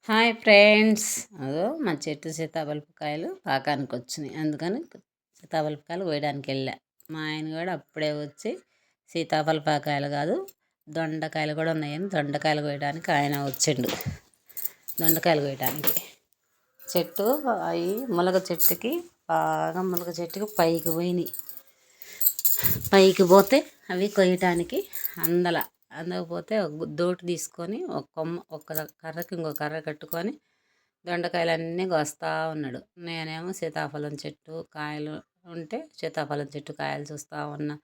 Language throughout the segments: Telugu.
Hi friends. అదో మా చెట్టు సీతాఫలకాయలు పాకానికి వచ్చినాయి, అందుకని సీతాఫలకాయలు కోయడానికి వెళ్ళా. మా ఆయన కూడా అప్పుడే వచ్చి సీతాఫలకాయలు కాదు దొండకాయలు కూడా ఉన్నాయని దొండకాయలు కోయడానికి ఆయన వచ్చిండు. దొండకాయలు కోయడానికి చెట్టు అవి ములగ చెట్టుకి బాగా ములగ చెట్టుకి పైకి పోయినాయి. పైకి పోతే అవి కొయ్యటానికి అందకపోతే ఒక దోటి తీసుకొని ఒక కొమ్మ ఒక కర్రకి ఇంకో కర్ర కట్టుకొని దొండకాయలన్నీ కోస్తా ఉన్నాడు. నేనేమో సీతాఫలం చెట్టు కాయలు ఉంటే సీతాఫలం చెట్టు కాయలు చూస్తూ ఉన్నా.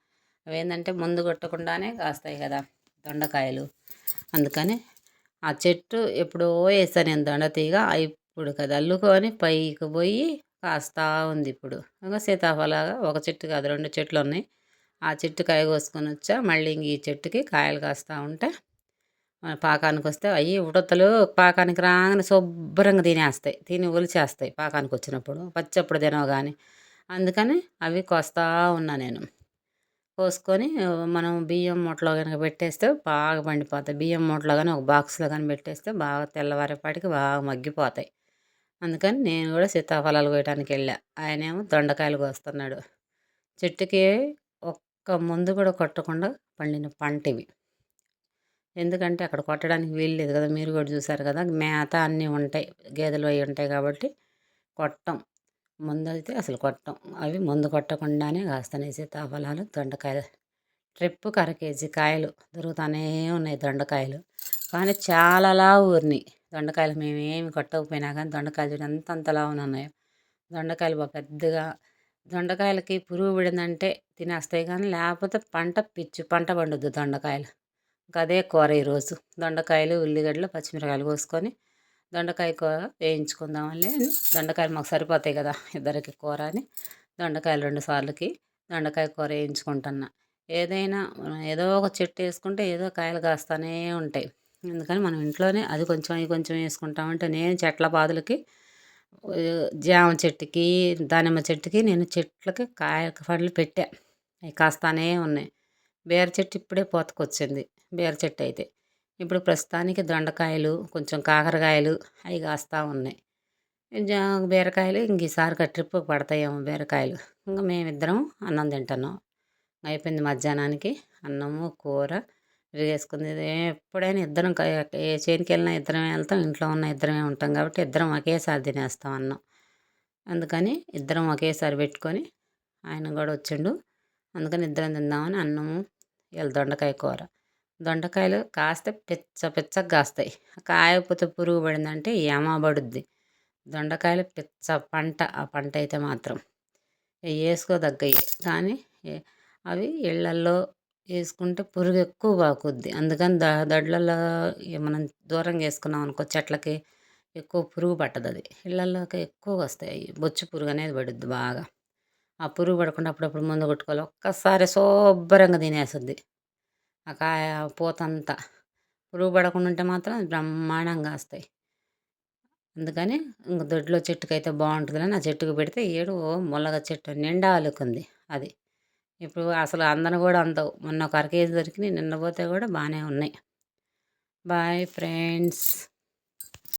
అవేంటంటే ముందు కొట్టకుండానే కాస్తాయి కదా దొండకాయలు. అందుకని ఆ చెట్టు ఎప్పుడో వేసాను నేను దొండతీగ, ఇప్పుడు కదా అల్లుకొని పైకి పోయి కాస్తా ఉంది. ఇప్పుడు ఇంకా సీతాఫలాగా ఒక చెట్టు కాదు 2 చెట్లు ఉన్నాయి. ఆ చెట్టు కాయ కోసుకొని వచ్చా. మళ్ళీ ఇంక ఈ చెట్టుకి కాయలు కాస్తూ ఉంటే పాకానికి వస్తే అవి ఉడతలు పాకానికి రాగానే శుభ్రంగా తినేస్తాయి, తిని ఒలిచేస్తాయి పాకానికి వచ్చినప్పుడు. పచ్చప్పుడు తినవు కానీ అందుకని అవి కోస్తా ఉన్నా నేను. కోసుకొని మనం బియ్యం మూటలో కనుక పెట్టేస్తే బాగా పండిపోతాయి. బియ్యం మూటలో కానీ ఒక బాక్స్లో కానీ పెట్టేస్తే బాగా తెల్లవారేపాటికి బాగా మగ్గిపోతాయి. అందుకని నేను కూడా సీతాఫలాలు కోయడానికి వెళ్ళా. ఆయనేమో దొండకాయలు కోస్తున్నాడు. చెట్టుకి ఒక్క ముందు కూడా కొట్టకుండా పండిన పంట ఇవి. ఎందుకంటే అక్కడ కొట్టడానికి వీలు లేదు కదా, మీరు కూడా చూసారు కదా, మేత అన్నీ ఉంటాయి, గేదెలు అవి ఉంటాయి కాబట్టి కొట్టం. ముందు అయితే అసలు కొట్టం. అవి ముందు కొట్టకుండానే కాస్తున్నాయి సీతాఫలాలు దొండకాయలు. ట్రిప్పుకి 1/2 కేజీ కాయలు దొరుకుతానే ఉన్నాయి దొండకాయలు. కానీ చాలా లావు ఊరినాయి దొండకాయలు. మేమేమి కొట్టకపోయినా కానీ దొండకాయలు చూడండి అంత లావున ఉన్నాయో. దొండకాయలు బాగా పెద్దగా. దొండకాయలకి పురుగు పడిందంటే తినేస్తాయి, కానీ లేకపోతే పంట పండుద్ది దొండకాయలు. ఇంకా అదే కూర ఈరోజు. దొండకాయలు ఉల్లిగడ్డలు పచ్చిమిరకాయలు కోసుకొని దొండకాయ కూర వేయించుకుందామని. దొండకాయలు మాకు సరిపోతాయి కదా ఇద్దరికి కూర అని దొండకాయలు 2 సార్లకి దొండకాయ కూర వేయించుకుంటున్నా. ఏదైనా ఏదో ఒక చెట్టు వేసుకుంటే ఏదో కాయలు కాస్తూనే ఉంటాయి. అందుకని మనం ఇంట్లోనే అది కొంచెం ఇది కొంచెం వేసుకుంటామంటే నేను చెట్ల పాదులకి జామ చెట్టుకి దానిమ్మ చెట్టుకి నేను చెట్లకి పండ్లు పెట్టా. అవి కాస్తూనే ఉన్నాయి. బీర చెట్టు ఇప్పుడే పోతకొచ్చింది. బీర చెట్టు అయితే ఇప్పుడు ప్రస్తుతానికి దొండకాయలు కొంచెం కాకరకాయలు అవి కాస్తూ ఉన్నాయి. బీరకాయలు ఇంక ఈసారి ట్రిప్ పడతాయేమో బీరకాయలు. ఇంకా మేమిద్దరం అన్నం తింటున్నాం. అయిపోయింది మధ్యాహ్నానికి అన్నము కూర వేసుకుంది. ఎప్పుడైనా ఇద్దరం ఏ చేనికి వెళ్ళినా ఇద్దరమే వెళ్తాం, ఇంట్లో ఉన్న ఇద్దరమే ఉంటాం కాబట్టి ఇద్దరం ఒకేసారి తినేస్తాం అన్నం. అందుకని ఇద్దరం ఒకేసారి పెట్టుకొని ఆయన కూడా వచ్చిండు. అందుకని ఇద్దరం తిందామని అన్నము ఇలా దొండకాయ కూర. దొండకాయలు కాస్తే పిచ్చగా కాస్తాయి. కాయకపోతే పురుగు పడిందంటే పడుద్ది. దొండకాయలు పిచ్చ పంట. ఆ పంట అయితే మాత్రం వేసుకోదగ్గవి, కానీ అవి ఇళ్ళల్లో వేసుకుంటే పురుగు ఎక్కువ పాకుద్ది. అందుకని దొడ్లలో మనం దూరంగా వేసుకున్నాం అనుకో చెట్లకి ఎక్కువ పురుగు పట్టదు. అది ఇళ్ళల్లోకి ఎక్కువగా వస్తాయి. బొచ్చు పురుగు అనేది పడుద్ది బాగా. ఆ పురుగు పడకుండా అప్పుడప్పుడు ముందు కొట్టుకోవాలి. ఒక్కసారి శుభ్రంగా తినేస్తుంది ఆ కాయ పూతంతా. పురుగు పడకుండా ఉంటే మాత్రం బ్రహ్మాండంగా వస్తాయి. అందుకని ఇంక దొడ్లో చెట్టుకైతే బాగుంటుందని ఆ చెట్టుకు పెడితే ముల్లగ చెట్టు నిండా అలుకుంది అది. ఇప్పుడు అసలు అందను కూడా అందవు. మొన్న ఒక 1/2 కేజీ దొరికినాయి, నిన్న పోతే కూడా బాగానే ఉన్నాయి. Bye friends.